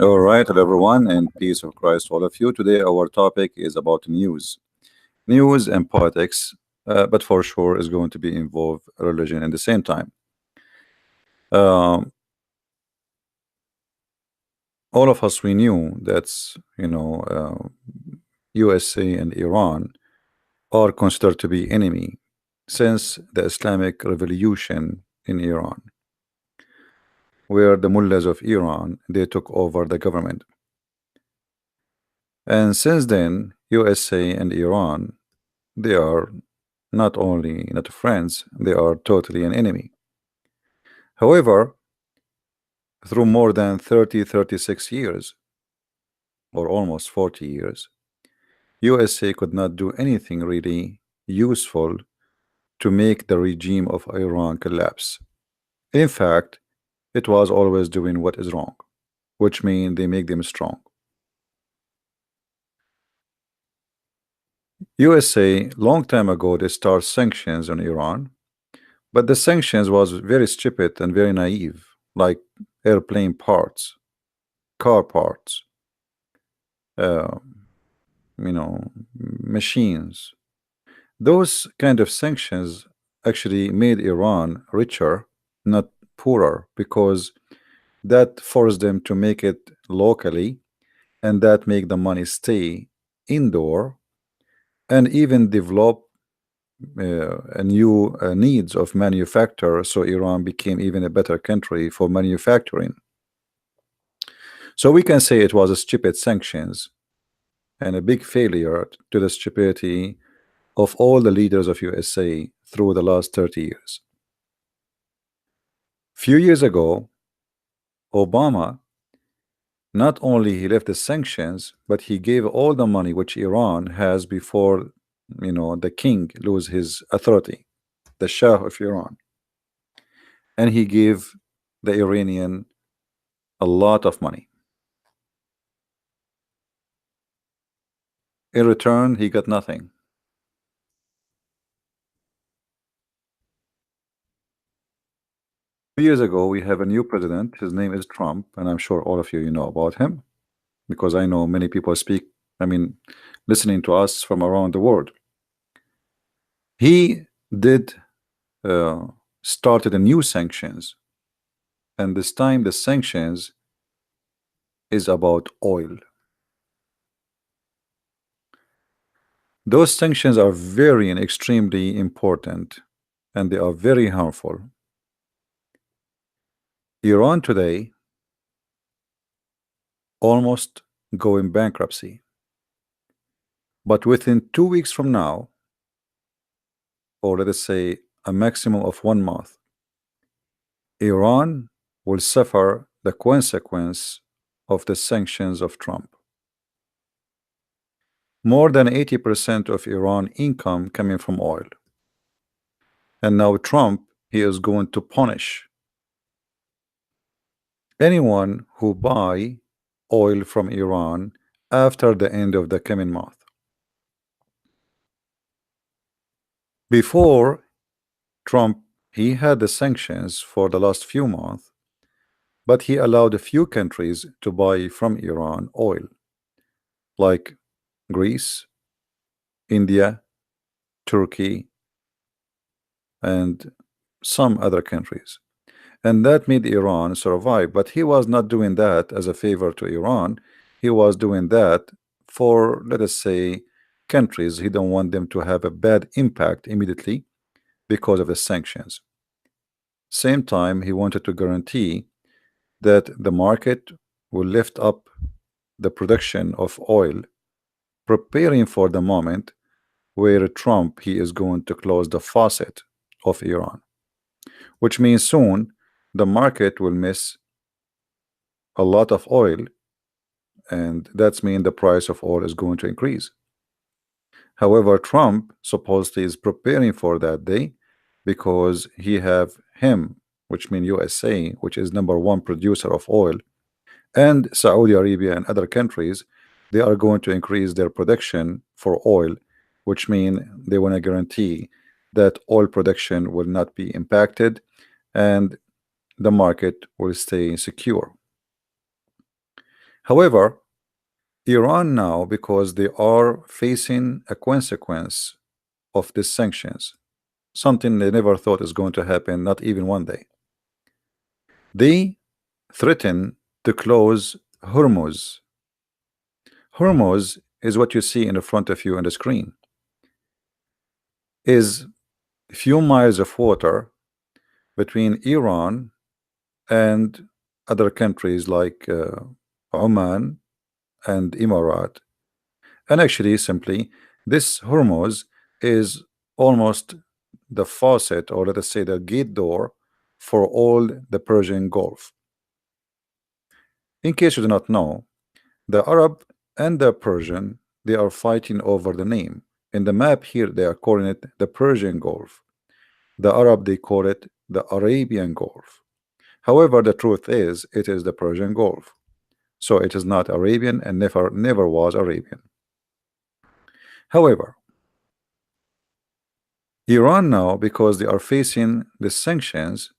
All right, hello everyone, and peace of Christ to all of you. Today, our topic is about news and politics, but for sure is going to be involve religion at the same time. Um, all of us we knew that's USA and Iran are considered to be enemy since the Islamic Revolution in Iran, where the mullahs of Iran they took over the government, and since then USA and Iran they are not only not friends, they are totally an enemy. However, through more than 36 years, or almost 40 years, USA could not do anything really useful to make the regime of Iran collapse. In fact, it was always doing what is wrong, which means they make them strong. USA long time ago they start sanctions on Iran, but the sanctions was very stupid and very naive, like airplane parts, car parts, uh, machines. Those kind of sanctions actually made Iran richer, not poorer, because that forced them to make it locally, and that make the money stay indoor and even develop a new needs of manufacture. So Iran became even a better country for manufacturing. So we can say it was a stupid sanctions and a big failure to the stupidity of all the leaders of USA through the last 30 years. Few years ago, Obama not only he left the sanctions, but he gave all the money which Iran has before the king lose his authority, the Shah of Iran, and he gave the Iranian a lot of money. In return, he got nothing. 2 years ago, we have a new president. His name is Trump, and I'm sure all of you know about him because I know many people speak, listening to us from around the world. He did uh, started a new sanctions, and this time the sanctions is about oil. Those sanctions are very and extremely important, and they are very harmful. Iran today almost going bankruptcy, but within 2 weeks from now, or let us say a maximum of 1 month, Iran will suffer the consequence of the sanctions of Trump. More than 80% of Iran income coming from oil. And now Trump, he is going to punish anyone who buy oil from Iran after the end of the coming month. Before Trump, he had the sanctions for the last few months, but he allowed a few countries to buy from Iran oil, like Greece, India, Turkey, and some other countries. And that made Iran survive. But he was not doing that as a favor to Iran. He was doing that for, let us say, countries. He don't want them to have a bad impact immediately because of the sanctions. Same time, he wanted to guarantee that the market will lift up the production of oil, preparing for the moment where Trump he is going to close the faucet of Iran, which means soon the market will miss a lot of oil, and that's mean the price of oil is going to increase. However, Trump supposedly is preparing for that day because he have him, which mean USA, which is #1 producer of oil, and Saudi Arabia and other countries, they are going to increase their production for oil, which mean they want to guarantee that oil production will not be impacted and the market will stay secure. However, Iran now, because they are facing a consequence of these sanctions, something they never thought is going to happen, not even one day. They threaten to close Hormuz. Hormuz is what you see in the front of you on the screen. Is a few miles of water between Iran and other countries like Oman and Emirat. And actually, simply, this Hormuz is almost the faucet, or let us say the gate door, for all the Persian Gulf. In case you do not know, the Arab and the Persian, they are fighting over the name. In the map here, they are calling it the Persian Gulf. The Arab, they call it the Arabian Gulf. However, the truth is, it is the Persian Gulf. So it is not Arabian and never was Arabian. However, Iran now, because they are facing the sanctions,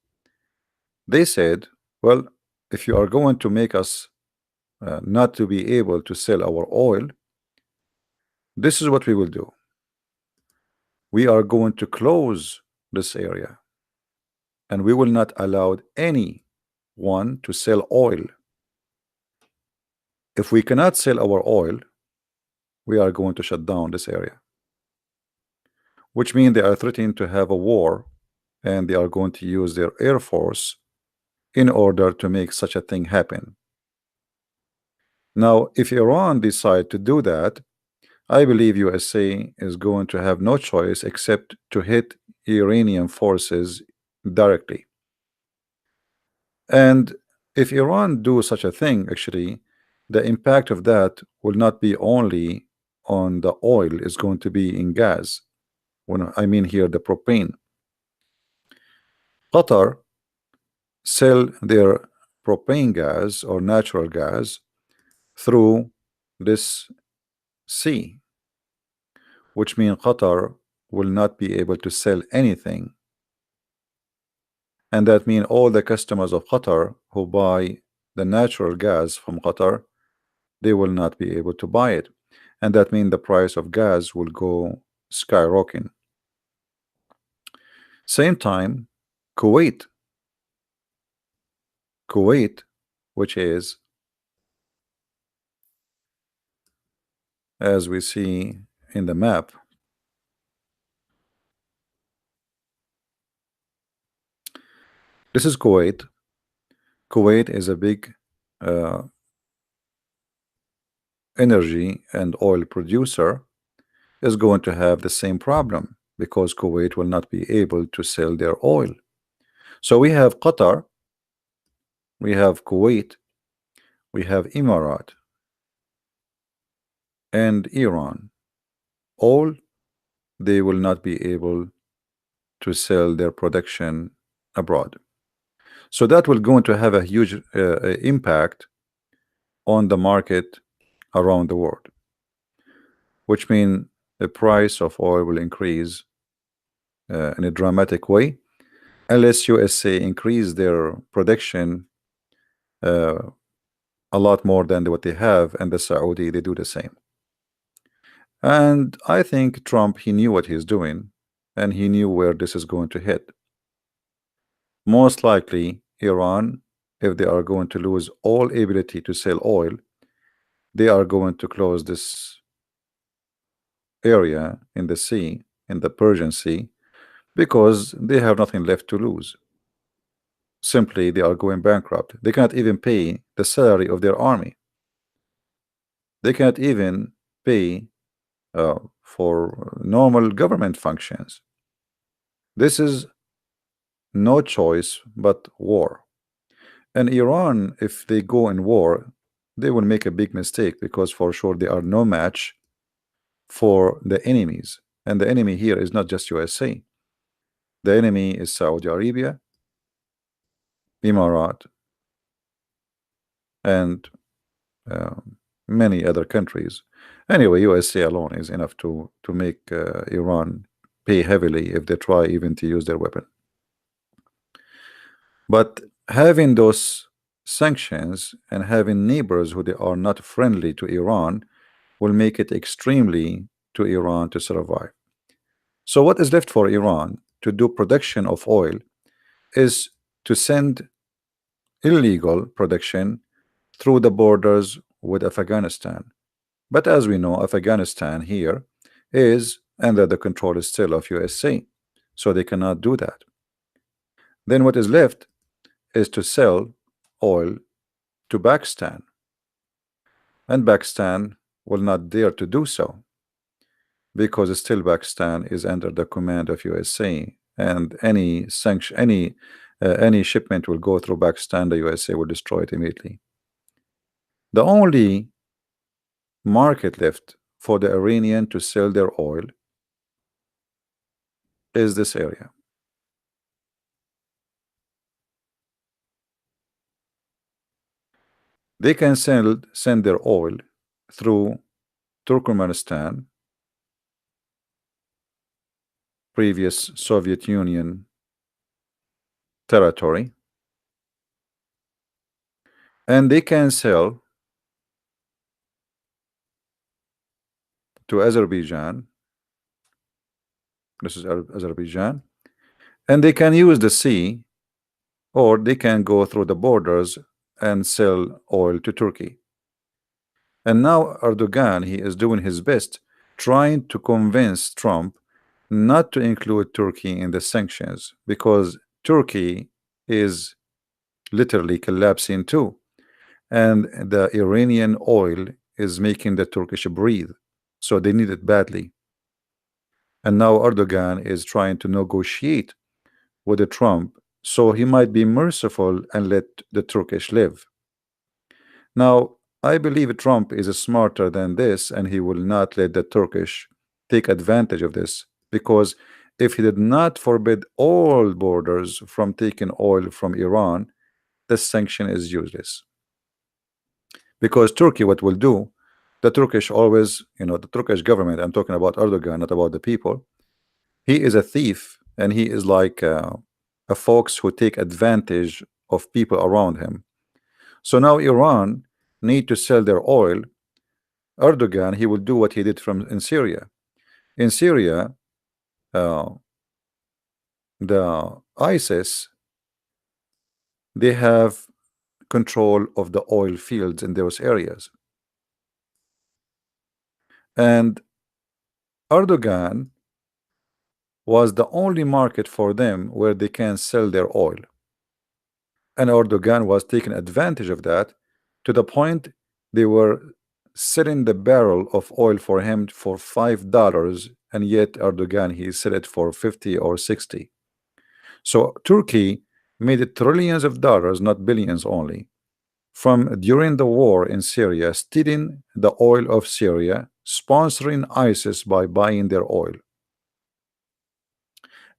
they said, well, if you are going to make us not to be able to sell our oil, this is what we will do. We are going to close this area, and we will not allow anyone to sell oil. If we cannot sell our oil, we are going to shut down this area, which means they are threatening to have a war, and they are going to use their air force in order to make such a thing happen. Now, if Iran decide to do that, I believe USA is going to have no choice except to hit Iranian forces directly. And if Iran do such a thing, actually, the impact of that will not be only on the oil, it's going to be in gas. When I mean here the propane. Qatar sell their propane gas or natural gas through this sea, which means Qatar will not be able to sell anything. And that means all the customers of Qatar who buy the natural gas from Qatar, they will not be able to buy it. And that means the price of gas will go skyrocketing. Same time, Kuwait, which is, as we see in the map, this is Kuwait. Kuwait is a big energy and oil producer, is going to have the same problem because Kuwait will not be able to sell their oil. So we have Qatar, we have Kuwait, we have Emirat, and Iran. All they will not be able to sell their production abroad. So that will going to have a huge impact on the market around the world, which means the price of oil will increase in a dramatic way unless USA increase their production a lot more than what they have, and the Saudi they do the same. And I think Trump, he knew what he's doing, and he knew where this is going to hit. Most likely Iran, if they are going to lose all ability to sell oil, they are going to close this area in the sea, in the Persian Sea, because they have nothing left to lose. Simply they are going bankrupt. They cannot even pay the salary of their army. They cannot even pay for normal government functions. This is no choice but war. And Iran, if they go in war, they will make a big mistake, because for sure they are no match for the enemies. And the enemy here is not just USA. The enemy is Saudi Arabia, Emirat, and many other countries. Anyway, USA alone is enough to make Iran pay heavily if they try even to use their weapon. But having those sanctions and having neighbors who they are not friendly to Iran will make it extremely to Iran to survive. So what is left for Iran to do production of oil is to send illegal production through the borders with Afghanistan. But as we know, Afghanistan here is under the control still of USA, so they cannot do that. Then what is left is to sell oil to Pakistan, and Pakistan will not dare to do so because still Pakistan is under the command of USA, and any sanction, any shipment will go through Pakistan, the USA will destroy it immediately. The only market left for the Iranian to sell their oil is this area. They can send their oil through Turkmenistan, previous Soviet Union territory, and they can sell to Azerbaijan. This is Azerbaijan, and they can use the sea, or they can go through the borders and sell oil to Turkey. And now Erdogan, he is doing his best trying to convince Trump not to include Turkey in the sanctions, because Turkey is literally collapsing too, and the Iranian oil is making the Turkish breathe, so they need it badly. And now Erdogan is trying to negotiate with the Trump, so he might be merciful and let the Turkish live. Now I believe Trump is smarter than this, and he will not let the Turkish take advantage of this, because if he did not forbid all borders from taking oil from Iran, the sanction is useless. Because Turkey, what will do, the Turkish always, the Turkish government, I'm talking about Erdogan, not about the people, he is a thief, and he is like a folks who take advantage of people around him. So now Iran need to sell their oil. Erdogan, he will do what he did in Syria. In Syria, the ISIS, they have control of the oil fields in those areas, and Erdogan was the only market for them where they can sell their oil, and Erdogan was taking advantage of that to the point they were selling the barrel of oil for him for $5, and yet Erdogan, he said it for 50 or 60. So Turkey made it trillions of dollars, not billions only, from during the war in Syria, stealing the oil of Syria, sponsoring ISIS by buying their oil.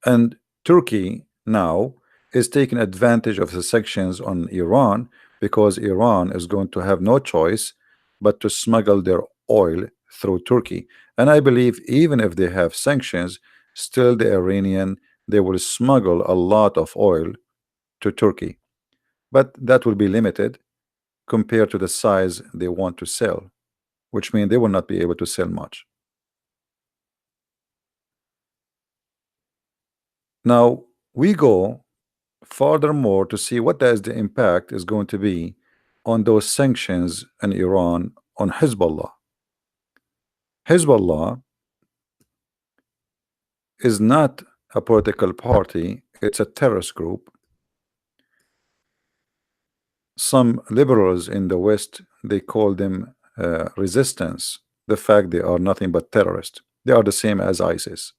And Turkey now is taking advantage of the sanctions on Iran, because Iran is going to have no choice but to smuggle their oil through Turkey. And I believe even if they have sanctions, still the Iranian, they will smuggle a lot of oil to Turkey, but that will be limited compared to the size they want to sell, which means they will not be able to sell much. Now we go furthermore to see what does the impact is going to be on those sanctions in Iran on Hezbollah. Hezbollah is not a political party, it's a terrorist group. Some liberals in the West, they call them resistance, the fact they are nothing but terrorists. They are the same as ISIS.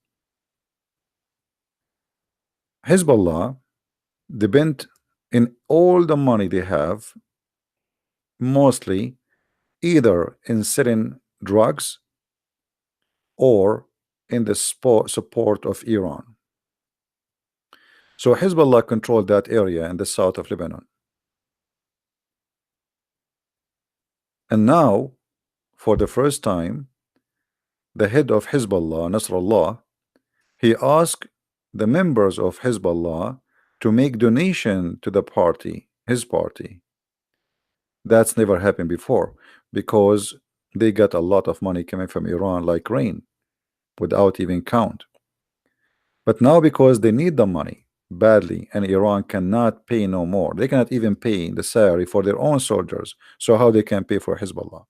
Hezbollah depend in all the money they have mostly either in selling drugs or in the support of Iran. So Hezbollah controlled that area in the south of Lebanon. And now, for the first time, the head of Hezbollah, Nasrallah, he asked the members of Hezbollah to make donation to the party, his party. That's never happened before because they got a lot of money coming from Iran like rain without even count. But now because they need the money badly and Iran cannot pay no more, they cannot even pay the salary for their own soldiers. So how they can pay for Hezbollah?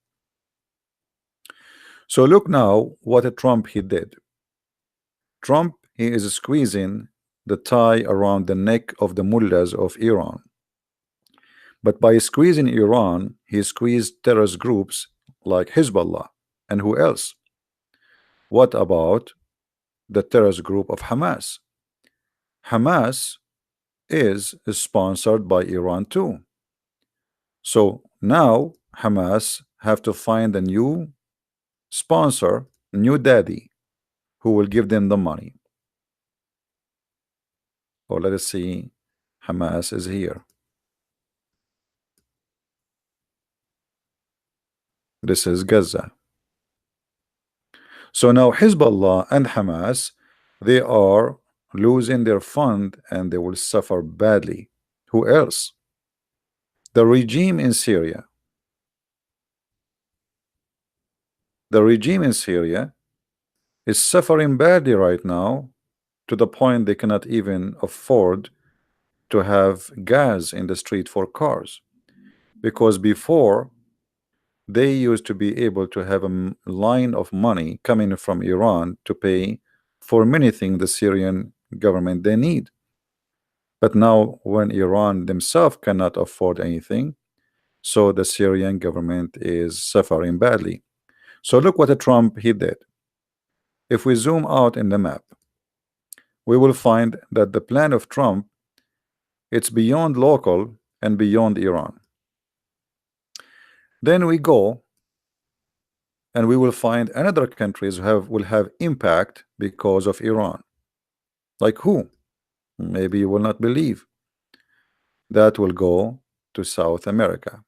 So look now what a Trump he did. Trump, he is squeezing the tie around the neck of the mullahs of Iran. But by squeezing Iran, he squeezed terrorist groups like Hezbollah. And who else? What about the terrorist group of Hamas? Hamas is sponsored by Iran too. So now Hamas have to find a new sponsor, new daddy, who will give them the money. Or let us see, Hamas is here. This is Gaza. So now Hezbollah and Hamas, they are losing their fund and they will suffer badly. Who else? The regime in Syria. The regime in Syria is suffering badly right now to the point they cannot even afford to have gas in the street for cars, because before they used to be able to have a line of money coming from Iran to pay for many things the Syrian government they need. But now when Iran themselves cannot afford anything, so the Syrian government is suffering badly. So look what Trump he did. If we zoom out in the map, we will find that the plan of Trump, it's beyond local and beyond Iran. Then we go and we will find another countries will have impact because of Iran. Like who? Maybe you will not believe. That will go to South America.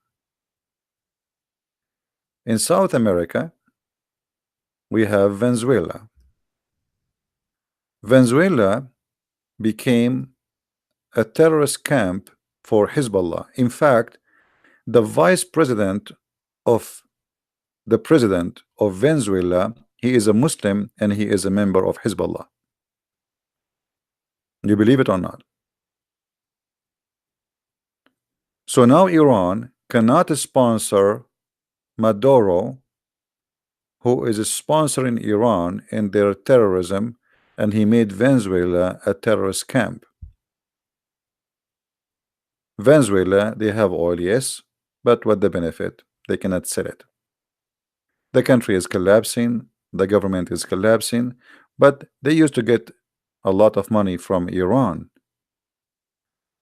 In South America, we have Venezuela. Venezuela became a terrorist camp for Hezbollah. In fact, the vice president of the president of Venezuela, he is a Muslim and he is a member of Hezbollah. You believe it or not? So now Iran cannot sponsor Maduro, who is sponsoring Iran in their terrorism, and he made Venezuela a terrorist camp. Venezuela, they have oil, yes, but what the benefit? They cannot sell it. The country is collapsing, the government is collapsing, but they used to get a lot of money from Iran.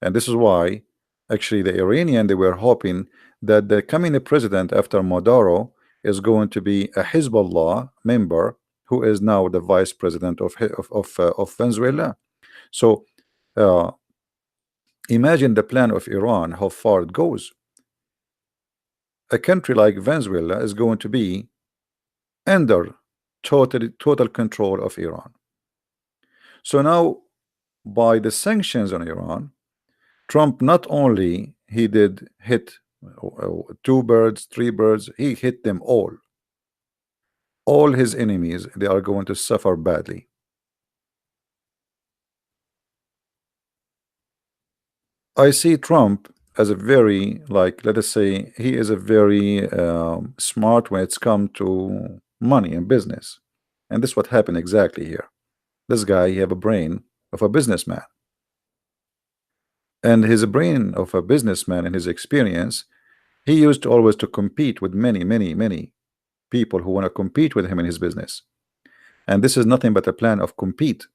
And this is why actually the Iranian, they were hoping that the coming president after Maduro is going to be a Hezbollah member who is now the vice president of Venezuela. So imagine the plan of Iran, how far it goes. A country like Venezuela is going to be under total control of Iran. So now by the sanctions on Iran, Trump not only he did hit 2 birds, 3 birds, he hit them all. All his enemies, they are going to suffer badly. I see Trump as a very, like, let us say, he is a very smart when it's come to money and business. And this is what happened exactly here. This guy, he have a brain of a businessman. And his brain of a businessman and his experience, he used to always to compete with many people who want to compete with him in his business. And this is nothing but a plan of compete,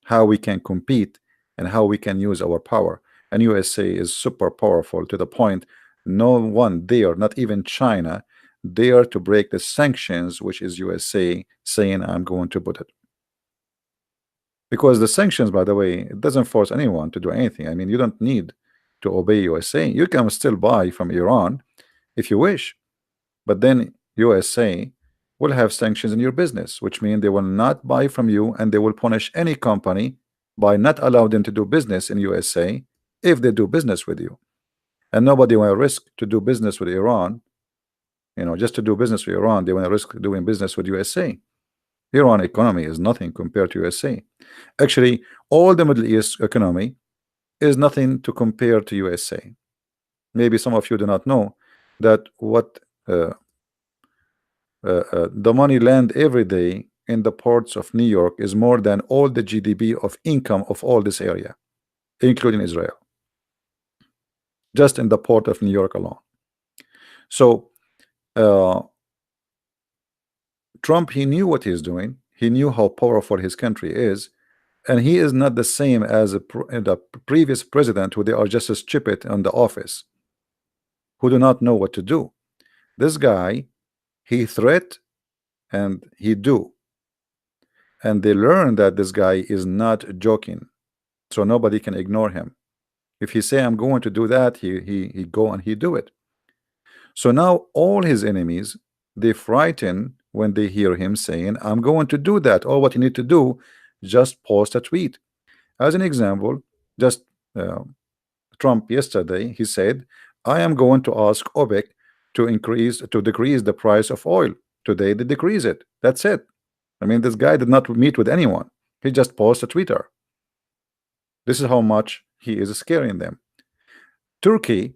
how we can compete and how we can use our power. And USA is super powerful to the point no one there, not even China, dare to break the sanctions, which is USA saying I'm going to put it. Because the sanctions, by the way, it doesn't force anyone to do anything. I mean, you don't need to obey USA. You can still buy from Iran if you wish, but then USA will have sanctions in your business, which means they will not buy from you, and they will punish any company by not allowing them to do business in USA if they do business with you. and nobody want to risk to do business with Iran. Just to do business with Iran, they want to risk doing business with USA. Iran economy is nothing compared to USA. Actually, all the Middle East economy is nothing to compare to USA. Maybe some of you do not know that what the money land every day in the ports of New York is more than all the GDP of income of all this area, including Israel, just in the port of New York alone. So Trump, he knew what he's doing. He knew how powerful his country is, and he is not the same as the previous president, who they are just as stupid in the office, who do not know what to do. This guy, he threat and he do, and they learn that this guy is not joking, so nobody can ignore him. If he say I'm going to do that, he go and he do it. So now all his enemies, they frighten when they hear him saying I'm going to do that. All what you need to do, just post a tweet. As an example, just Trump yesterday, he said, I am going to ask OPEC to decrease the price of oil. Today they decrease it. That's it. I mean, this guy did not meet with anyone. He just posted a Twitter. This is how much he is scaring them. Turkey,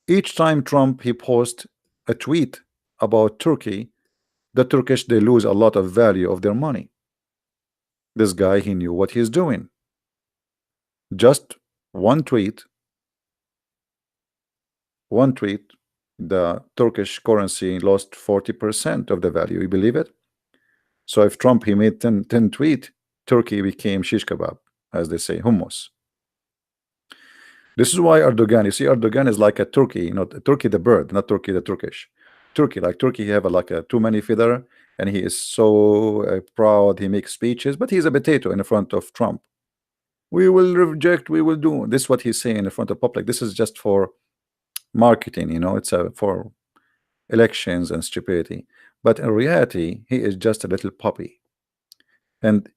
each time Trump he posts a tweet about Turkey, the Turkish, they lose a lot of value of their money. This guy, he knew what he's doing. Just one tweet, the Turkish currency lost 40% of the value. You believe it? So if Trump he made 10 tweet, Turkey became shish kebab, as they say, hummus. This is why Erdogan, you see, Erdogan is like a turkey, Turkey the bird, not Turkey the Turkish. Turkey, like Turkey, he have like a too many feather, and he is so proud. He makes speeches, but he's a potato in front of Trump. We will reject, we will do this. What he's saying in front of public, this is just for marketing, it's for elections and stupidity. But in reality, he is just a little puppy. And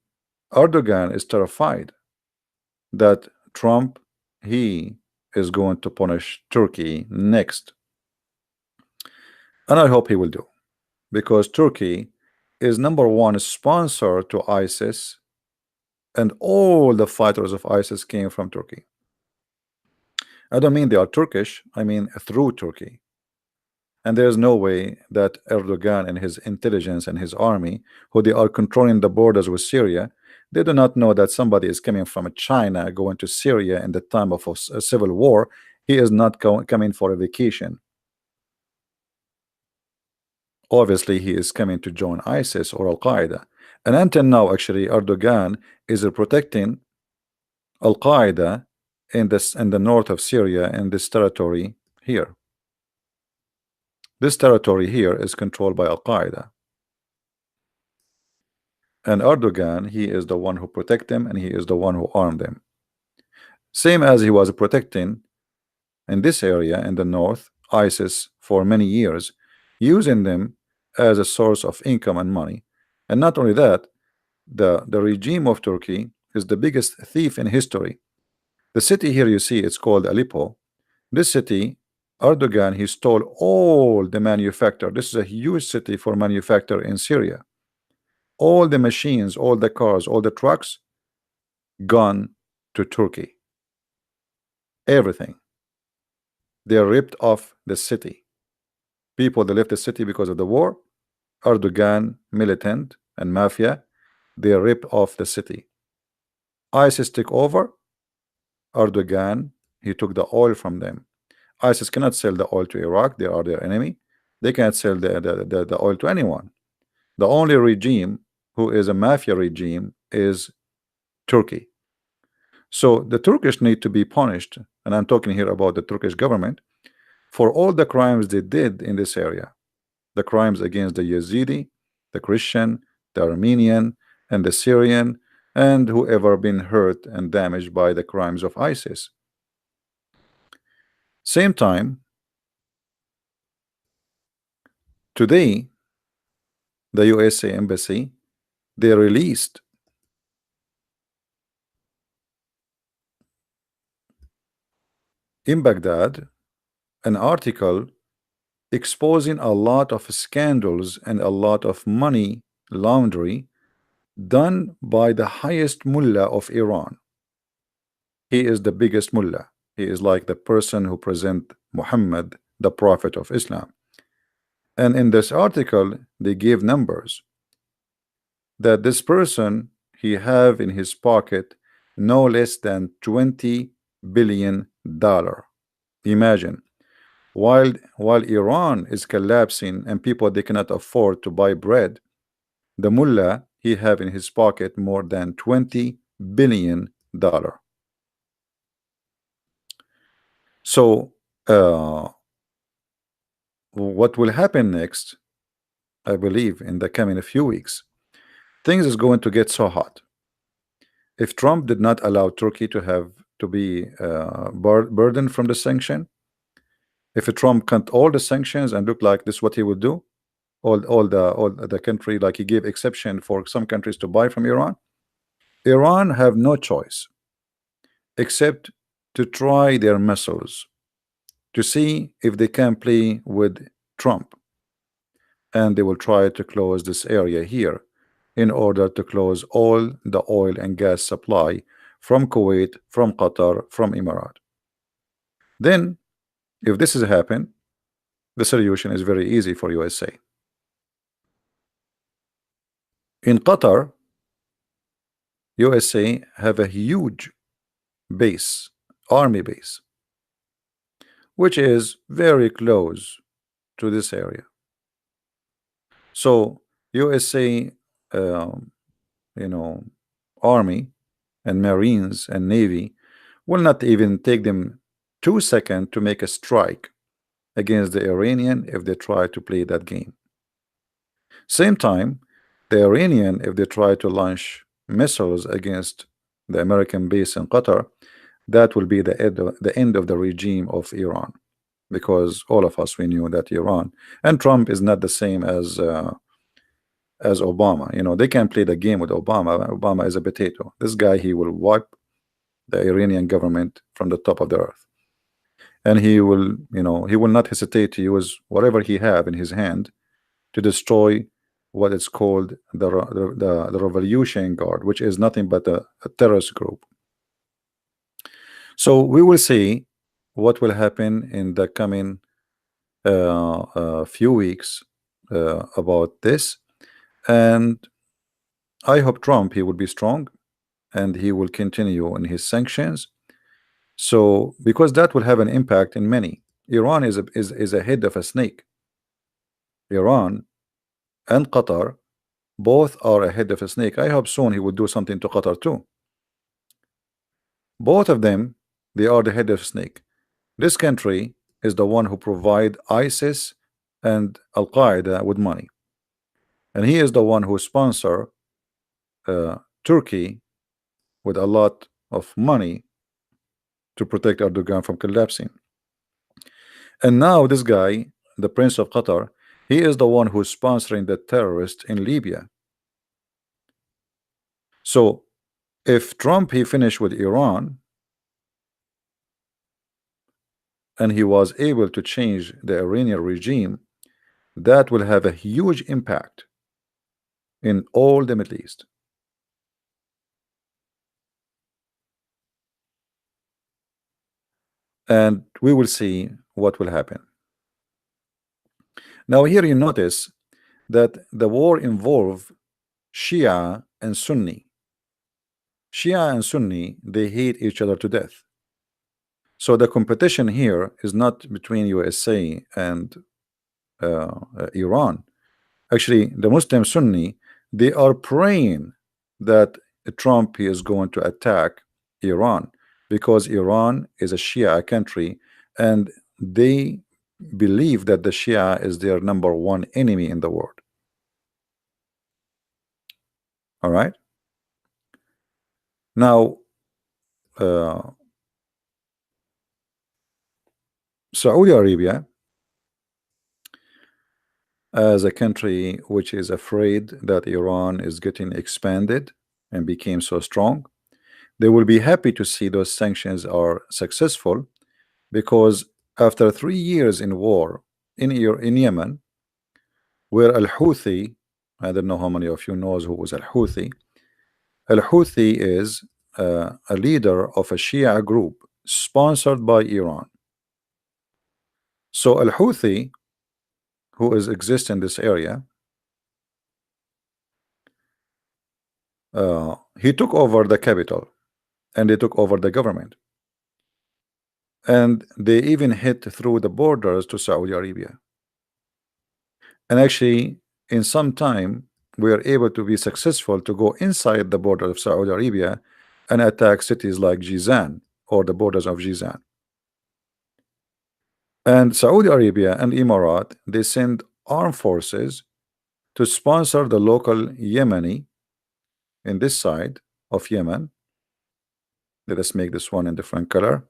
Erdogan is terrified that Trump, he is going to punish Turkey next. And I hope he will do, because Turkey is #1 sponsor to ISIS, and all the fighters of ISIS came from Turkey. I don't mean they are Turkish, I mean through Turkey. And there's no way that Erdogan and his intelligence and his army, who they are controlling the borders with Syria, they do not know that somebody is coming from China going to Syria in the time of a civil war. He is not coming for a vacation. Obviously, he is coming to join ISIS or Al-Qaeda. And until now, actually, Erdogan is protecting Al-Qaeda in the north of Syria, in this territory here. This territory here is controlled by Al-Qaeda. And Erdogan, he is the one who protect them, and he is the one who armed them. Same as he was protecting in this area in the north, ISIS, for many years, using them as a source of income and money. And not only that, the regime of Turkey is the biggest thief in history. The city here you see, it's called Aleppo. This city, Erdogan, he stole all the manufacture. This is a huge city for manufacture in Syria. All the machines, all the cars, all the trucks gone to Turkey. Everything. They ripped off the city. People that left the city because of the war, Erdogan, militant and mafia, they ripped off the city. ISIS took over. Erdogan, he took the oil from them. ISIS cannot sell the oil to Iraq. They are their enemy. They cannot sell the oil to anyone. The only regime who is a mafia regime is Turkey. So the Turkish need to be punished, and I'm talking here about the Turkish government, for all the crimes they did in this area. The crimes against the Yazidi, the Christian, the Armenian, and the Syrian, and whoever been hurt and damaged by the crimes of ISIS. Same time, today, the USA embassy, they released in Baghdad an article exposing a lot of scandals and a lot of money laundry done by the highest mullah of Iran. He is the biggest mullah. He is like the person who present Muhammad, the prophet of Islam. And in this article, they give numbers that this person, he have in his pocket no less than $20 billion. Imagine, while Iran is collapsing and people they cannot afford to buy bread, the mullah he have in his pocket more than $20 billion. So what will happen next, I believe in the coming few weeks, things is going to get so hot. If Trump did not allow Turkey to have to be burdened from the sanction, if Trump cut all the sanctions and look like this what he would do, all the country, like he gave exception for some countries to buy from Iran have no choice except to try their muscles to see if they can play with Trump, and they will try to close this area here in order to close all the oil and gas supply from Kuwait, from Qatar, from Emirat. Then if this is happen, the solution is very easy for USA. In Qatar, USA have a huge base, army base, which is very close to this area. So USA, you know, army and marines and navy will not even take them 2 seconds to make a strike against the Iranian if they try to play that game. Same time, the Iranian, if they try to launch missiles against the American base in Qatar, that will be the end of the regime of Iran, because all of us we knew that Iran and Trump is not the same as Obama. You know, they can play the game with Obama. Obama is a potato. This guy, he will wipe the Iranian government from the top of the earth, and he will, you know, he will not hesitate to use whatever he have in his hand to destroy what is called the Revolution Guard, which is nothing but a terrorist group. So we will see what will happen in the coming few weeks about this, and I hope Trump, he will be strong and he will continue in his sanctions. So because that will have an impact in many. Iran is a head of a snake. Iran and Qatar both are a head of a snake. I hope soon he will do something to Qatar too. Both of them, they are the head of a snake. This country is the one who provide ISIS and Al-Qaeda with money, and he is the one who sponsor Turkey with a lot of money to protect Erdogan from collapsing. And now this guy, the Prince of Qatar, he is the one who's sponsoring the terrorists in Libya. So if Trump, he finished with Iran and he was able to change the Iranian regime, that will have a huge impact in all the Middle East. And we will see what will happen. Now here you notice that the war involved Shia and Sunni. Shia and Sunni, they hate each other to death. So the competition here is not between USA and Iran. Actually, the Muslim Sunni, they are praying that Trump is going to attack Iran, because Iran is a Shia country and they believe that the Shia is their #1 enemy in the world. All right. Now Saudi Arabia, as a country which is afraid that Iran is getting expanded and became so strong, they will be happy to see those sanctions are successful, because after 3 years in war in Yemen, where Al-Houthi, I don't know how many of you knows who was Al-Houthi. Al-Houthi is a leader of a Shia group sponsored by Iran. So Al-Houthi, who is exist in this area, he took over the capital and they took over the government, and they even hit through the borders to Saudi Arabia. And actually, in some time, we are able to be successful to go inside the border of Saudi Arabia and attack cities like Jizan or the borders of Jizan. And Saudi Arabia and Emirat, they send armed forces to sponsor the local Yemeni in this side of Yemen. Let us make this one in different color.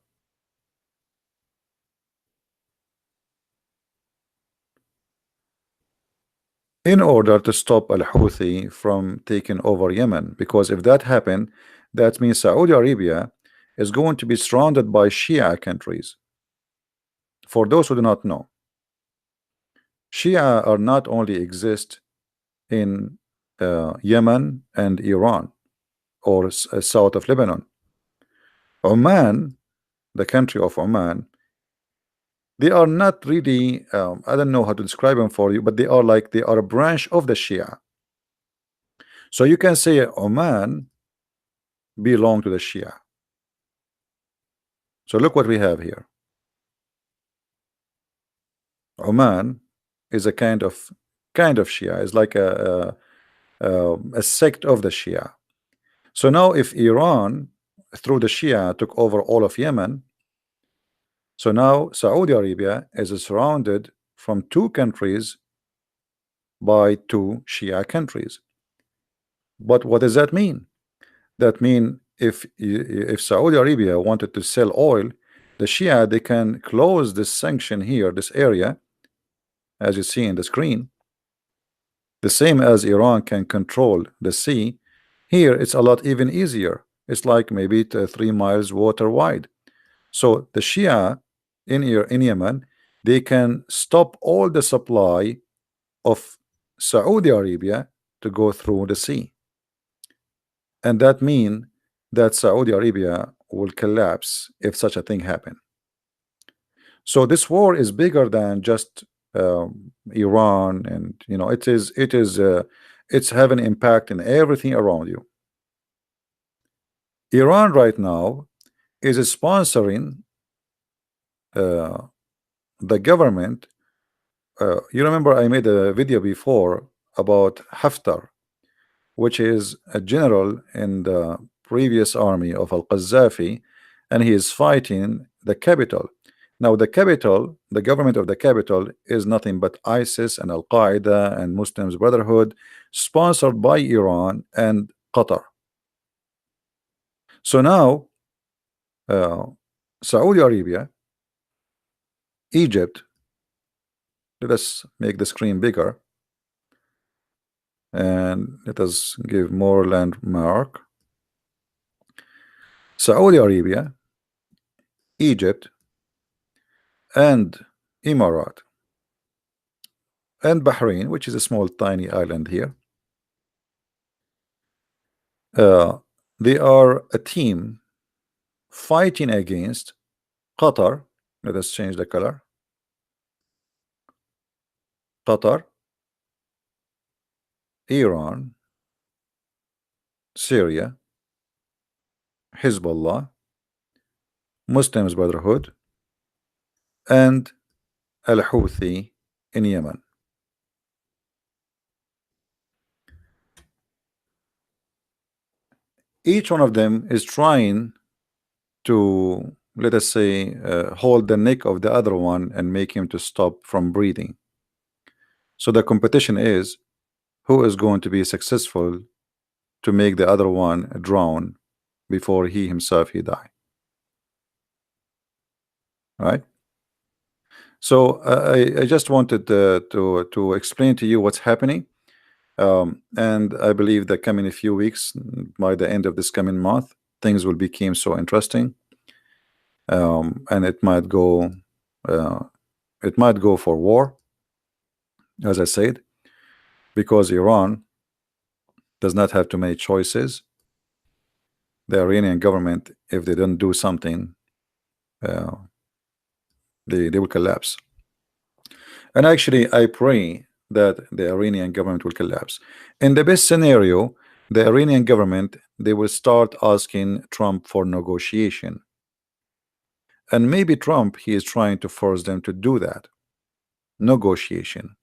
In order to stop Al-Houthi from taking over Yemen, because if that happened, that means Saudi Arabia is going to be surrounded by Shia countries. For those who do not know, Shia are not only exist in Yemen and Iran or south of Lebanon. Oman, the country of Oman, they are not really, I don't know how to describe them for you, but they are like, they are a branch of the Shia. So you can say Oman belong to the Shia. So look what we have here. Oman is a kind of Shia. It's like a sect of the Shia. So now if Iran through the Shia took over all of Yemen, so now Saudi Arabia is surrounded from two countries by two Shia countries. But what does that mean? That mean if Saudi Arabia wanted to sell oil, the Shia, they can close this sanction here, this area, as you see in the screen, the same as Iran can control the sea. Here it's a lot even easier. It's like maybe 3 miles water wide. So the Shia in Yemen, they can stop all the supply of Saudi Arabia to go through the sea, and that mean that Saudi Arabia will collapse if such a thing happen. So this war is bigger than just Iran, and you know it's having impact in everything around you. Iran right now is sponsoring the government. You remember I made a video before about Haftar, which is a general in the previous army of Al-Qaddafi, and he is fighting the capital. Now the capital, the government of the capital is nothing but ISIS and Al-Qaeda and Muslims Brotherhood, sponsored by Iran and Qatar. So now Saudi Arabia, Egypt, let us make the screen bigger and let us give more landmark. Saudi Arabia, Egypt, and Emirat, and Bahrain, which is a small tiny island here. They are a team fighting against Qatar. Let us change the color. Qatar, Iran, Syria, Hezbollah, Muslims Brotherhood, and Al-Houthi in Yemen. Each one of them is trying to, let us say, hold the neck of the other one and make him to stop from breathing. So the competition is who is going to be successful to make the other one drown before he himself die. Right? So I just wanted to explain to you what's happening, and I believe that coming a few weeks, by the end of this coming month, things will become so interesting, and it might go Uh, it might go for war, as I said, because Iran does not have too many choices. The Iranian government, if they don't do something, uh, they will collapse. And actually, I pray that the Iranian government will collapse. In the best scenario, the Iranian government, they will start asking Trump for negotiation. And maybe Trump, he is trying to force them to do that. Negotiation.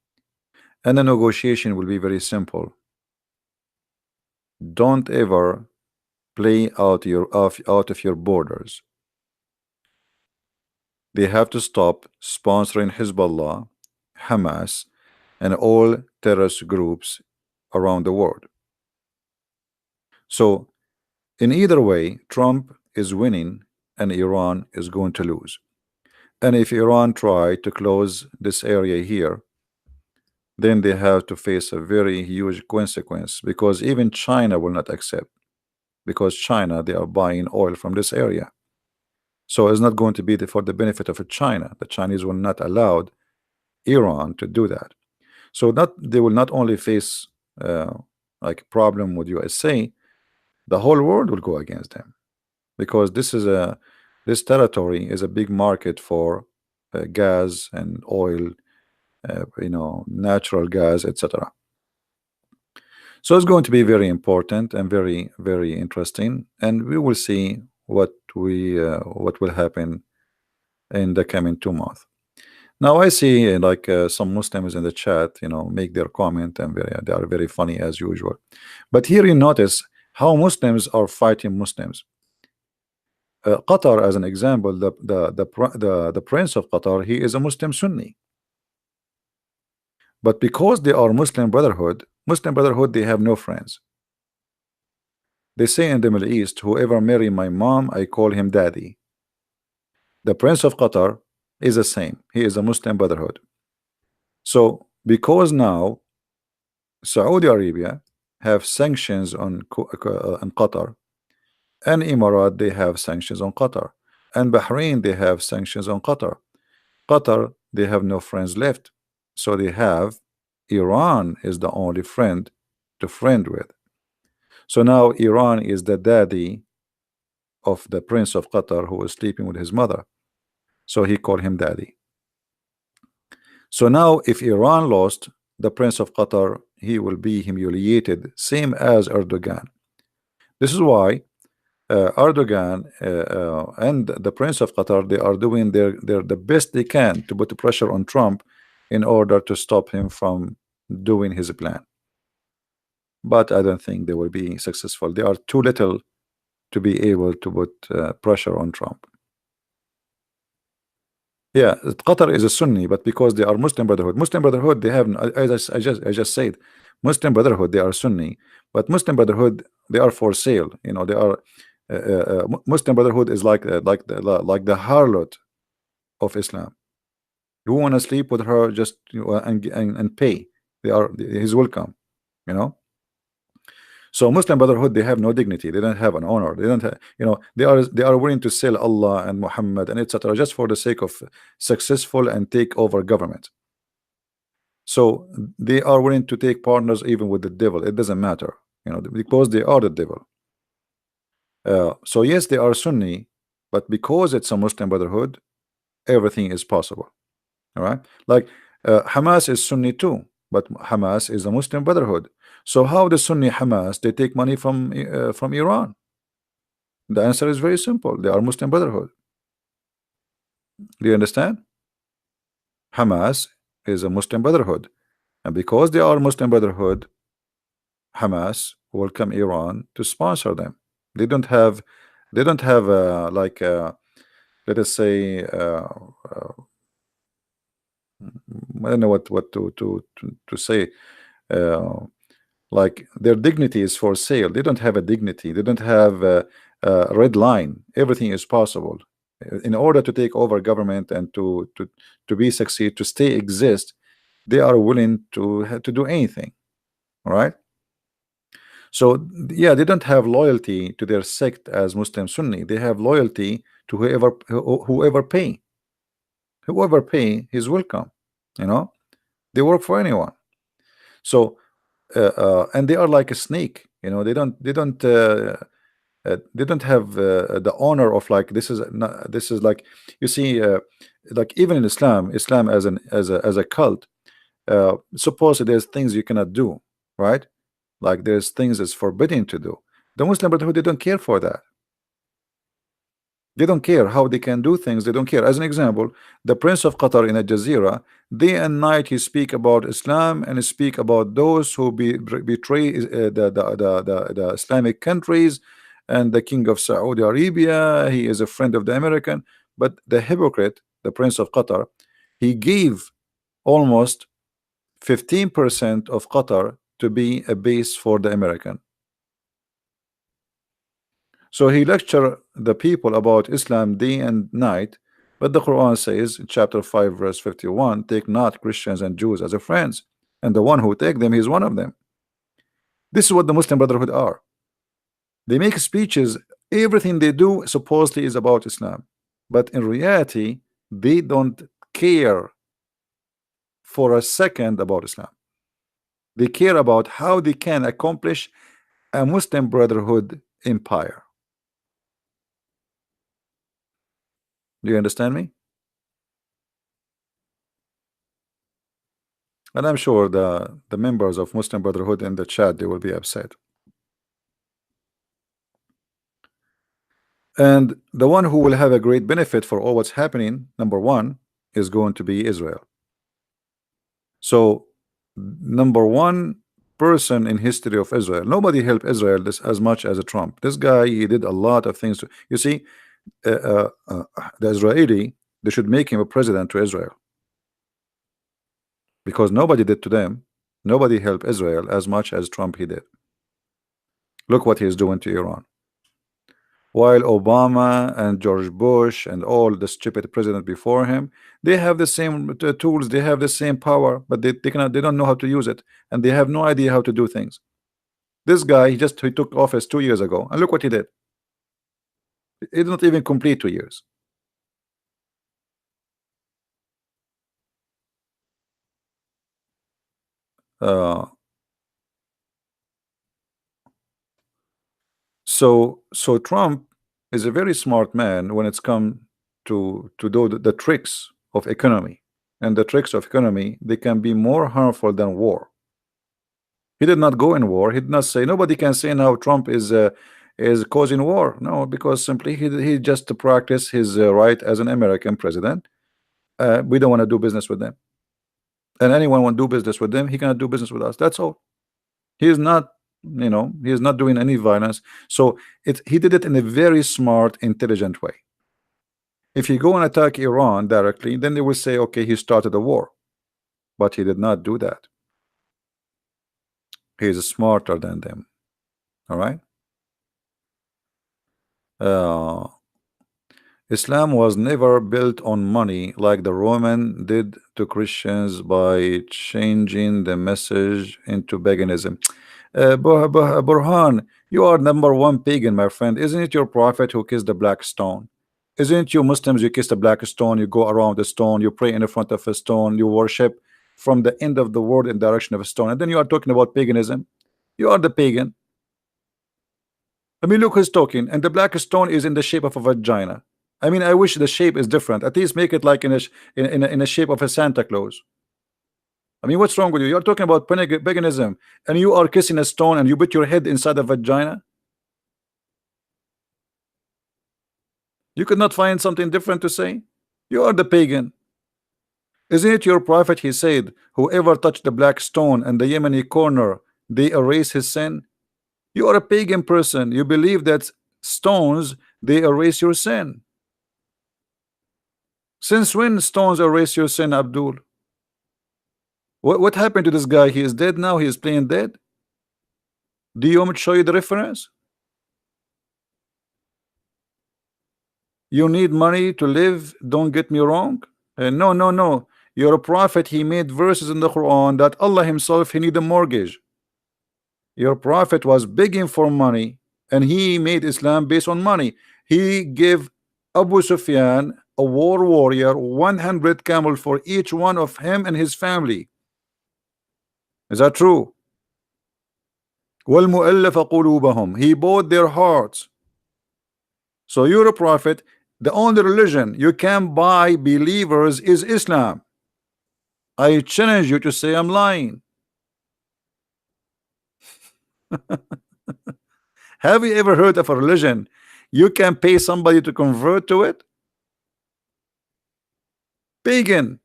And the negotiation will be very simple. Don't ever play out of your borders. They have to stop sponsoring Hezbollah, Hamas, and all terrorist groups around the world. So in either way, Trump is winning and Iran is going to lose. And if Iran try to close this area here, then they have to face a very huge consequence, because even China will not accept, because China, they are buying oil from this area. So it's not going to be for the benefit of China. The Chinese will not allow Iran to do that. So that they will not only face like a problem with USA, the whole world will go against them, because this territory is a big market for gas and oil, natural gas, etc. So it's going to be very important and very, very interesting, and we will see what will happen in the coming 2 months. Now I see some Muslims in the chat, make their comment, and they are very funny as usual. But here you notice how Muslims are fighting Muslims. Qatar, as an example, the prince of Qatar, he is a Muslim Sunni. But because they are Muslim Brotherhood, they have no friends. They say in the Middle East, whoever marry my mom, I call him daddy. The prince of Qatar is the same. He is a Muslim Brotherhood. So because now Saudi Arabia have sanctions on Qatar, and Emirat, they have sanctions on Qatar, and Bahrain, they have sanctions on Qatar. Qatar, they have no friends left, so they have Iran is the only friend to friend with. So now Iran is the daddy of the prince of Qatar who was sleeping with his mother, so he called him daddy. So now if Iran lost, the prince of Qatar, he will be humiliated, same as Erdogan. This is why Erdogan and the prince of Qatar, they are doing the best they can to put the pressure on Trump in order to stop him from doing his plan. But I don't think they will be successful. They are too little to be able to put pressure on Trump. Yeah, Qatar is a Sunni, but because they are Muslim Brotherhood, they have, as I just said, Muslim Brotherhood, they are Sunni, but Muslim Brotherhood, they are for sale. They are Muslim Brotherhood is like the harlot of Islam. You want to sleep with her, just and pay. He's welcome. So Muslim Brotherhood, they have no dignity. They don't have an honor. They don't have, they are willing to sell Allah and Muhammad and etc. just for the sake of successful and take over government. So they are willing to take partners even with the devil. It doesn't matter, because they are the devil. So yes, they are Sunni, but because it's a Muslim Brotherhood, everything is possible. All right, like Hamas is Sunni too, but Hamas is a Muslim Brotherhood. So how the Sunni Hamas, they take money from Iran? The answer is very simple. They are Muslim Brotherhood. Do you understand? Hamas is a Muslim Brotherhood, and because they are Muslim Brotherhood, Hamas welcome Iran to sponsor them. They don't have let us say I don't know what to say. Like their dignity is for sale. They don't have a dignity. They don't have a red line. Everything is possible. In order to take over government and to be succeed, to stay exist, they are willing to do anything. All right. So yeah, they don't have loyalty to their sect as Muslim Sunni. They have loyalty to whoever pay. Whoever pay, he's welcome. You know, they work for anyone. So and they are like a snake. You know, they don't have the honor of like this is not, this is like you see like even in Islam as an as a cult, supposedly there's things you cannot do, right? Like there's things that's forbidden to do. The Muslim Brotherhood, they don't care for that. They don't care how they can do things. They don't care. As an example, the Prince of Qatar in Al Jazeera, day and night he speak about Islam and speak about those who betray the Islamic countries and the King of Saudi Arabia. He is a friend of the American, but the hypocrite, the Prince of Qatar, he gave almost 15% of Qatar to be a base for the American. So he lectured the people about Islam day and night, but the Quran says in chapter 5 verse 51, take not Christians and Jews as a friends, and the one who take them, he is one of them. This is what the Muslim Brotherhood are. They make speeches, everything they do supposedly is about Islam, but in reality they don't care for a second about Islam. They care about how they can accomplish a Muslim Brotherhood empire. Do you understand me? And I'm sure the members of Muslim Brotherhood in the chat, they will be upset. And the one who will have a great benefit for all what's happening, number one, is going to be Israel. So number one person in history of Israel, nobody helped Israel this as much as a Trump. This guy, he did a lot of things to, you see, the Israeli, they should make him a president to Israel, because nobody did to them. Nobody helped Israel as much as Trump he did. Look what he's doing to Iran. While Obama and George Bush and all the stupid president before him, they have the same tools, they have the same power, but they don't know how to use it, and they have no idea how to do things. This guy, he took office 2 years ago, and look what he did. He did not even complete 2 years. So Trump is a very smart man when it's come to do the tricks of economy, and the tricks of economy, they can be more harmful than war. He did not go in war. He did not say, nobody can say now Trump is causing war. No, because simply he just practice his right as an American president. We don't want to do business with them, and anyone want to do business with them, he cannot do business with us. That's all. He is not, you know, he is not doing any violence. So he did it in a very smart, intelligent way. If you go and attack Iran directly, then they will say, okay, he started a war, but he did not do that. He is smarter than them. All right. Islam was never built on money like the Roman did to Christians by changing the message into paganism. Burhan, you are number one pagan, my friend. Isn't it your prophet who kissed the black stone? Isn't it you Muslims, you kiss the black stone, you go around the stone, you pray in the front of a stone, you worship from the end of the world in direction of a stone, and then you are talking about paganism? You are the pagan. I mean, look who's talking, and the black stone is in the shape of a vagina. I mean, I wish the shape is different. At least make it like in a shape of a Santa Claus. I mean, what's wrong with you? You're talking about paganism, and you are kissing a stone, and you put your head inside a vagina. You could not find something different to say? You are the pagan. Isn't it your prophet? He said, whoever touched the black stone and the Yemeni corner, they erase his sin. You are a pagan person. You believe that stones, they erase your sin. Since when stones erase your sin, Abdul? What happened to this guy? He is dead now. He is playing dead. Do you want me to show you the reference? You need money to live. Don't get me wrong. No, no, no. You're a prophet. He made verses in the Quran that Allah himself, he need a mortgage. Your prophet was begging for money, and he made Islam based on money. He gave Abu Sufyan a war warrior, 100 camel for each one of him and his family. Is that true? وَالْمُؤَلَّفَ قُلُوبَهُم, he bought their hearts. So you're a prophet. The only religion you can buy believers is Islam. I challenge you to say I'm lying. Have you ever heard of a religion you can pay somebody to convert to it? Pagan.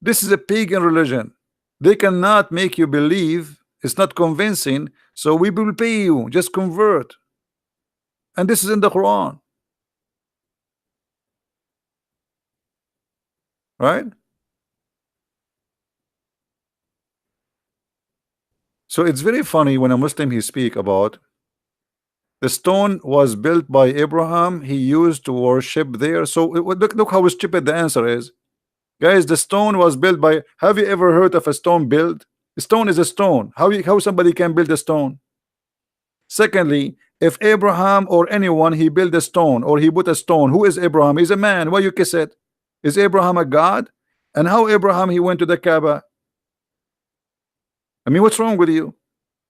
This is a pagan religion. They cannot make you believe. It's not convincing, so we will pay you. Just convert. And this is in the Quran, right? So it's very funny when a Muslim he speak about the stone was built by Abraham. He used to worship there. So look how stupid the answer is. Guys, the stone was built by, have you ever heard of a stone built? A stone is a stone. How somebody can build a stone? Secondly, if Abraham or anyone he built a stone or he put a stone, who is Abraham? He's a man. Why you kiss it? Is Abraham a god? And how Abraham he went to the Kaaba? I mean, what's wrong with you?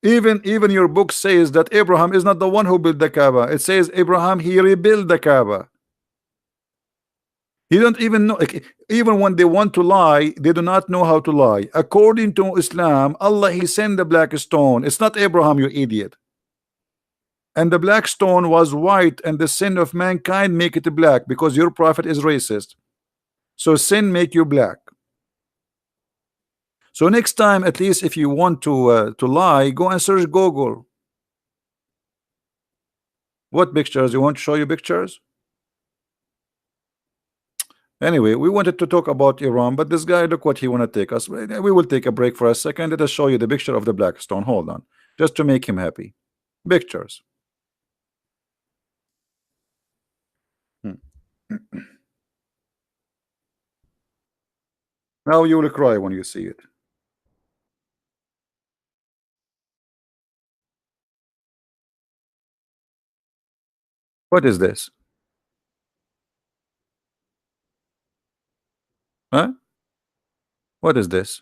Even your book says that Abraham is not the one who built the Kaaba. It says Abraham he rebuilt the Kaaba. He don't even know. Even when they want to lie, they do not know how to lie. According to Islam, Allah he sent the black stone. It's not Abraham, you idiot. And the black stone was white, and the sin of mankind make it black because your prophet is racist. So sin make you black. So next time, at least if you want to lie, go and search Google. What pictures? You want to show you pictures? Anyway, we wanted to talk about Iran, but this guy, look what he want to take us. We will take a break for a second. Let us show you the picture of the black stone. Hold on, just to make him happy. Pictures. Now you will cry when you see it. What is this? Huh? What is this?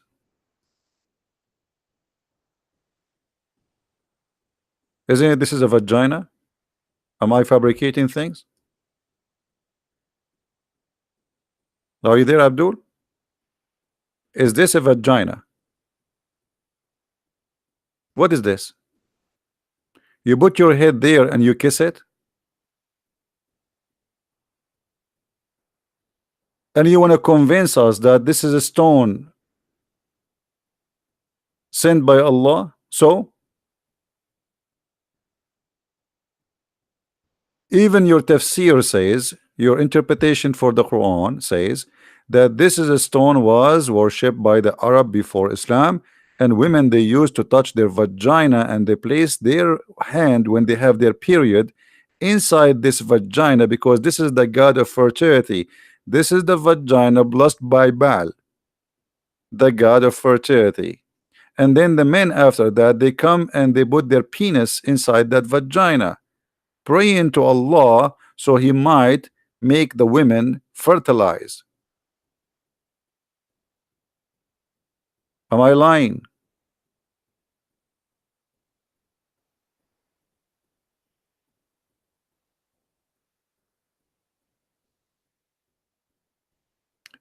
Isn't it this is a vagina? Am I fabricating things? Are you there, Abdul? Is this a vagina? What is this? You put your head there and you kiss it? And you want to convince us that this is a stone sent by Allah? So even your tafsir says, your interpretation for the Quran says that this is a stone was worshipped by the Arab before Islam, and women they used to touch their vagina and they place their hand when they have their period inside this vagina because this is the god of fertility. This is the vagina blessed by Baal, the god of fertility. And then the men after that they come and they put their penis inside that vagina, praying to Allah so he might make the women fertilize. Am I lying?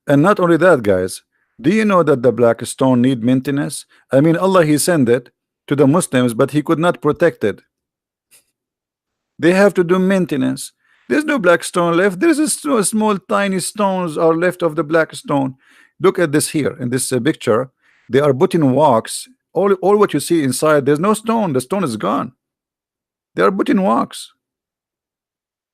And not only that, guys, do you know that the black stone need maintenance? I mean, Allah he sent it to the Muslims, but he could not protect it. They have to do maintenance. There's no black stone left. There's a small tiny stones are left of the black stone. Look at this here in this picture. They are putting wax. All what you see inside, there's no stone. The stone is gone. They are putting wax.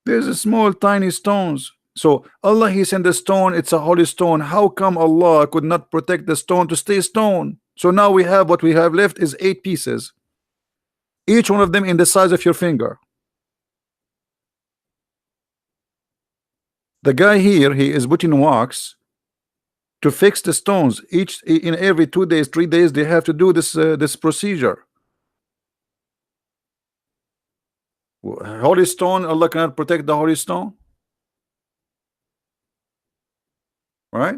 There's a small tiny stones. So Allah he sent the stone. It's a holy stone. How come Allah could not protect the stone to stay stone? So now we have what we have left is 8 pieces, each one of them in the size of your finger. The guy here, he is putting wax to fix the stones. Each in every 2 days, 3 days, they have to do this this procedure. Holy stone, Allah cannot protect the holy stone. right?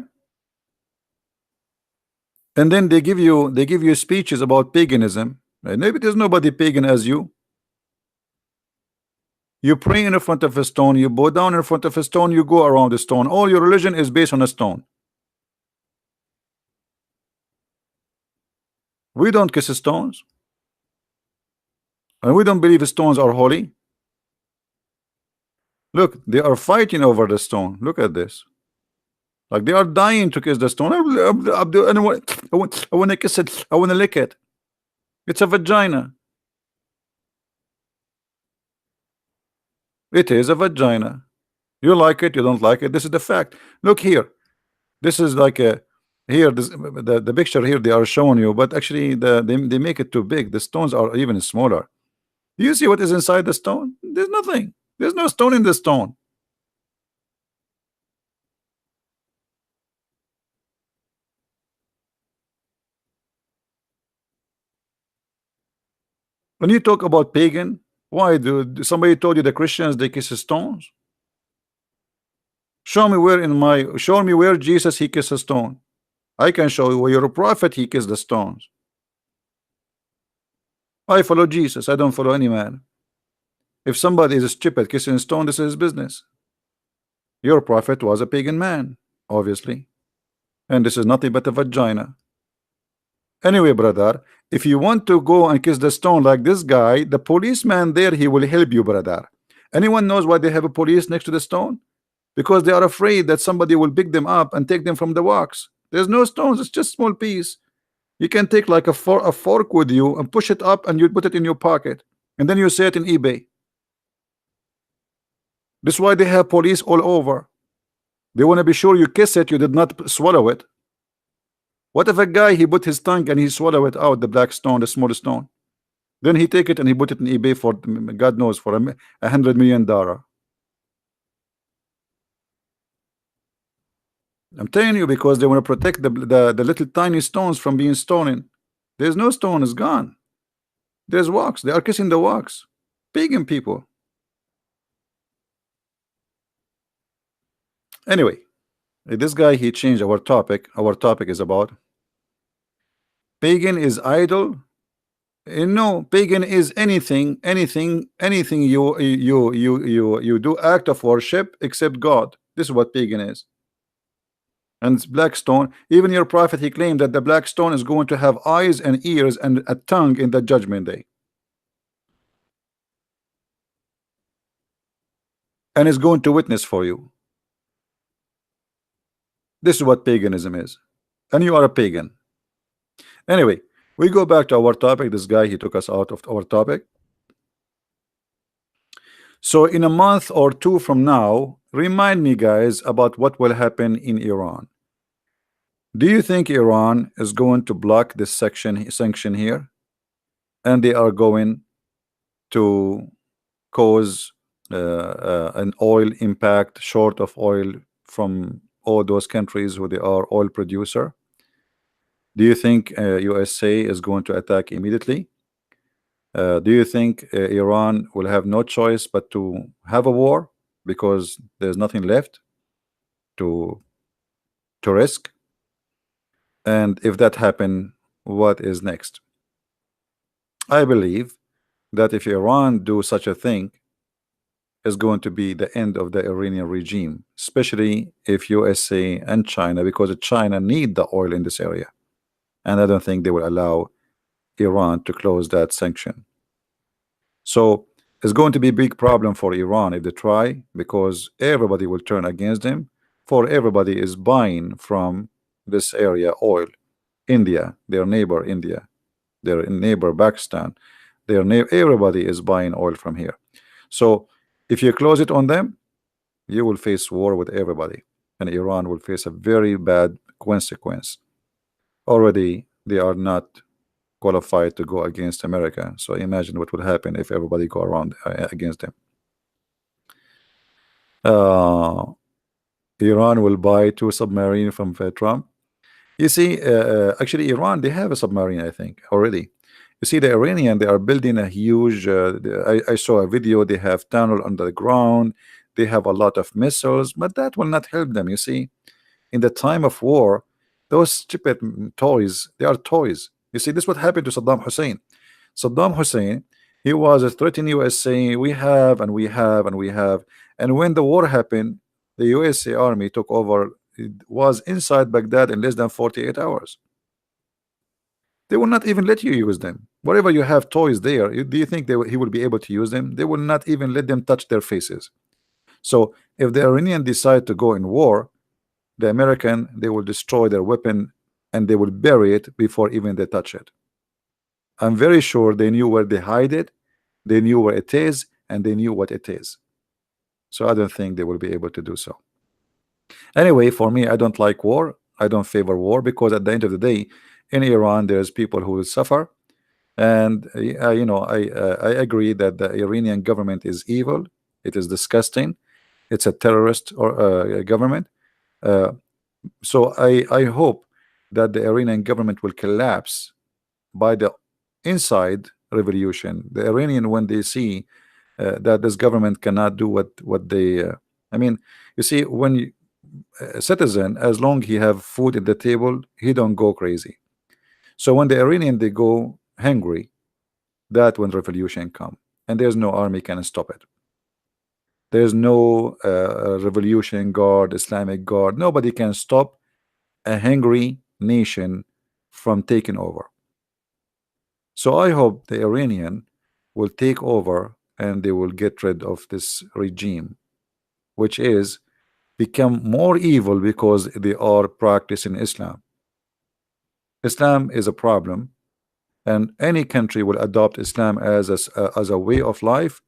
And then they give you speeches about paganism. And maybe there's nobody pagan as you. You pray in front of a stone, you bow down in front of a stone, you go around the stone. All your religion is based on a stone. We don't kiss stones, and we don't believe stones are holy. Look, they are fighting over the stone. Look at this. Like they are dying to kiss the stone. I want to kiss it. I want to lick it. It's a vagina. It is a vagina. You like it, you don't like it. This is the fact. Look here. This is like a here. The picture here they are showing you, but actually they make it too big. The stones are even smaller. Do you see what is inside the stone? There's nothing. There's no stone in the stone. When you talk about pagan, why do somebody told you the Christians they kiss stones? Show me where Jesus he kissed a stone. I can show you where your prophet he kissed the stones. I follow Jesus, I don't follow any man. If somebody is stupid kissing stone, this is his business. Your prophet was a pagan man, obviously, and this is nothing but a vagina. Anyway, brother, if you want to go and kiss the stone like this guy, the policeman there, he will help you, brother. Anyone knows why they have a police next to the stone? Because they are afraid that somebody will pick them up and take them from the walks. There's no stones, it's just small piece. You can take like a fork with you and push it up and you put it in your pocket, and then you sell it in eBay. This is why they have police all over. They want to be sure you kiss it, you did not swallow it. What if a guy he put his tongue and he swallow it out, the black stone, the small stone, then he take it and he put it in eBay for God knows for $100 million. I'm telling you, because they want to protect the little tiny stones from being stolen. There's no stone, is gone. There's wax. They are kissing the wax. Pagan people. Anyway, this guy he changed our topic. Our topic is about pagan is idol. No, pagan is anything you do act of worship except God. This is what pagan is. And it's black stone. Even your prophet he claimed that the black stone is going to have eyes and ears and a tongue in the judgment day, and is going to witness for you. This is what paganism is, and you are a pagan. Anyway, we go back to our topic. This guy he took us out of our topic. So in a month or two from now, remind me guys about what will happen in Iran. Do you think Iran is going to block this sanction here, and they are going to cause an oil impact short of oil from all those countries who they are oil producer? Do you think USA is going to attack immediately? Do you think Iran will have no choice but to have a war because there's nothing left to risk? And if that happen, what is next? I believe that if Iran do such a thing, is going to be the end of the Iranian regime, especially if USA and China, because China need the oil in this area, and I don't think they will allow Iran to close that sanction. So it's going to be a big problem for Iran if they try, because everybody will turn against them. For everybody is buying from this area oil. India, their neighbor India, their neighbor Pakistan, everybody is buying oil from here. So if you close it on them, you will face war with everybody, and Iran will face a very bad consequence. Already they are not qualified to go against America, so imagine what would happen if everybody go around against them. Iran will buy 2 submarines from Trump. You see, actually Iran, they have a submarine, I think, already. You see, the Iranian, they are building a huge I saw a video, they have tunnel under the ground, they have a lot of missiles, but that will not help them. You see, In the time of war, those stupid toys, they are toys. You see, this is what happened to Saddam Hussein. Saddam Hussein, he was threatening US, saying we have and we have and we have. And when the war happened, the USA army took over. It was inside Baghdad in less than 48 hours. They will not even let you use them. Wherever you have toys there, do you think he will be able to use them? They will not even let them touch their faces. So if the Iranian decide to go in war, the American, they will destroy their weapon and they will bury it before even they touch it. I'm very sure they knew where they hide it, they knew where it is, and they knew what it is. So I don't think they will be able to do so. Anyway, for me, I don't like war. I don't favor war, because at the end of the day, in Iran, there's people who will suffer. And you know, I agree that the Iranian government is evil. It is disgusting. It's a terrorist or government. So I hope that the Iranian government will collapse by the inside revolution. The Iranian, when they see that this government cannot do what they I mean, you see, when you, a citizen, as long he have food at the table, he don't go crazy. So when the Iranian, they go hungry, that when revolution come, and there's no army can stop it. There's no revolution guard, Islamic guard. Nobody can stop a hungry nation from taking over. So I hope the Iranian will take over and they will get rid of this regime, which is become more evil because they are practicing Islam. Islam is a problem, and any country will adopt Islam as a way of life.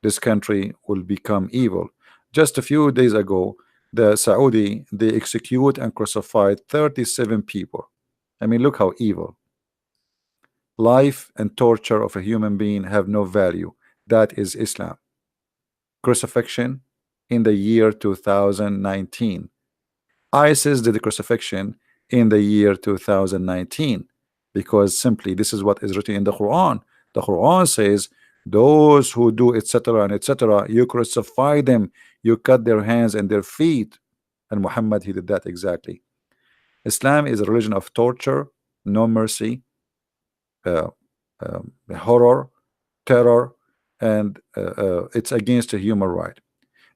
This country will become evil. Just a few days ago, the Saudi, they execute and crucified 37 people. I mean, look how evil. Life and torture of a human being have no value. That is Islam. Crucifixion in the year 2019. ISIS did the crucifixion in the year 2019, because simply this is what is written in the Quran. The Quran says, those who do etc. and etc., you crucify them, you cut their hands and their feet. And Muhammad, he did that exactly. Islam is a religion of torture, no mercy, horror, terror, and it's against a human right.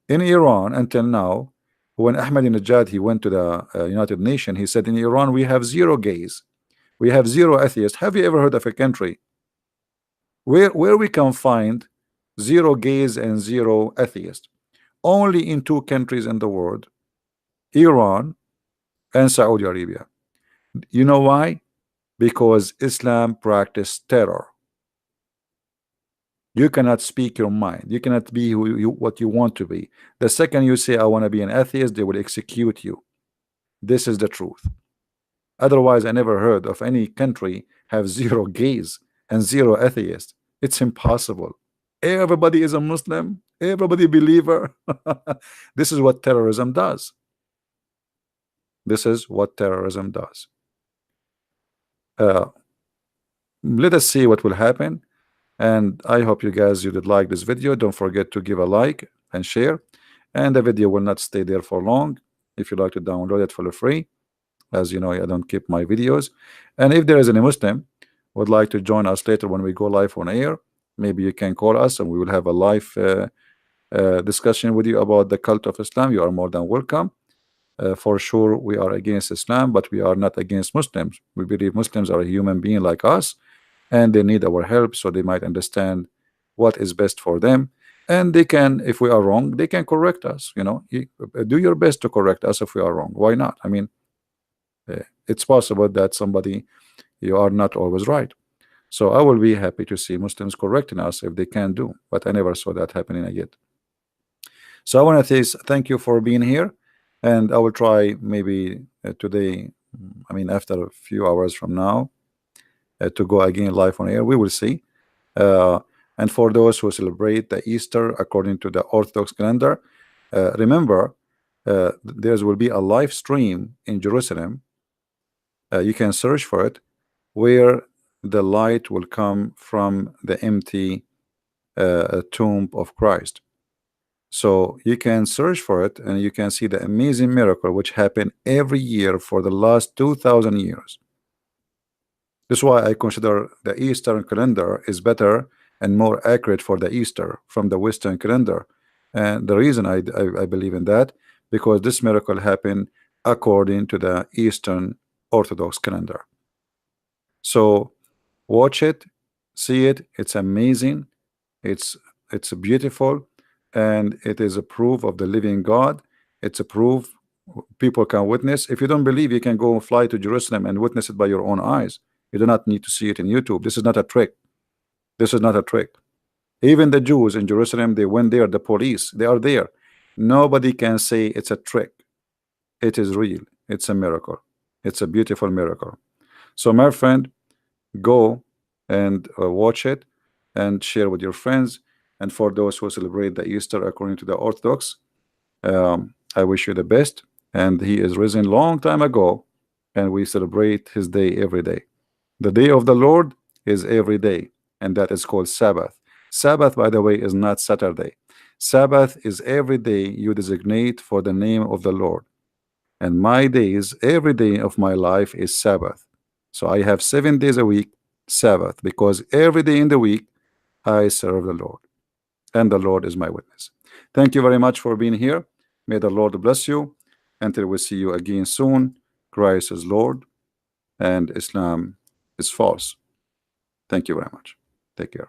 In Iran, until now, when Ahmadinejad, he went to the United Nations, he said, in Iran we have 0 gays, we have 0 atheists. Have you ever heard of a country where we can find 0 gays and 0 atheists? Only in 2 countries in the world, Iran and Saudi Arabia. You know why? Because Islam practiced terror. You cannot speak your mind. You cannot be what you want to be. The second you say, I want to be an atheist, they will execute you. This is the truth. Otherwise, I never heard of any country have 0 gays and 0 atheists. It's impossible. Everybody is a Muslim. Everybody believer. This is what terrorism does. This is what terrorism does. Let us see what will happen. And I hope you guys, you did like this video. Don't forget to give a like and share. And the video will not stay there for long. If you like to download it for free, as you know, I don't keep my videos. And if there is any Muslim would like to join us later when we go live on air, maybe you can call us and we will have a live discussion with you about the cult of Islam. You are more than welcome. For sure, we are against Islam, but we are not against Muslims. We believe Muslims are a human being like us, and they need our help so they might understand what is best for them. And they can, if we are wrong, they can correct us. You know, do your best to correct us if we are wrong. Why not? I mean, it's possible that somebody, you are not always right. So I will be happy to see Muslims correcting us if they can do, but I never saw that happening yet. So I want to say thank you for being here, and I will try maybe today, I mean after a few hours from now, to go again live on air. We will see. And for those who celebrate the Easter according to the Orthodox calendar, remember there will be a live stream in Jerusalem. You can search for it, where the light will come from the empty tomb of Christ. So you can search for it and you can see the amazing miracle which happened every year for the last 2000 years. This is why I consider the Eastern calendar is better and more accurate for the Easter from the Western calendar. And the reason I believe in that, because this miracle happened according to the Eastern Orthodox calendar. So watch it, see it, it's amazing, it's beautiful, and it is a proof of the living God. It's a proof people can witness. If you don't believe, you can go and fly to Jerusalem and witness it by your own eyes. You do not need to see it in YouTube. This is not a trick. This is not a trick. Even the Jews in Jerusalem, they went there, the police, they are there. Nobody can say it's a trick. It is real. It's a miracle. It's a beautiful miracle. So my friend, go and watch it and share with your friends. And for those who celebrate the Easter according to the Orthodox, I wish you the best. And he is risen long time ago, and we celebrate his day every day. The day of the Lord is every day, and that is called Sabbath. Sabbath, by the way, is not Saturday. Sabbath is every day you designate for the name of the Lord. And my days, every day of my life is Sabbath. So I have 7 days a week, Sabbath, because every day in the week I serve the Lord, and the Lord is my witness. Thank you very much for being here. May the Lord bless you. Until we see you again soon, Christ is Lord and Islam is false. Thank you very much. Take care.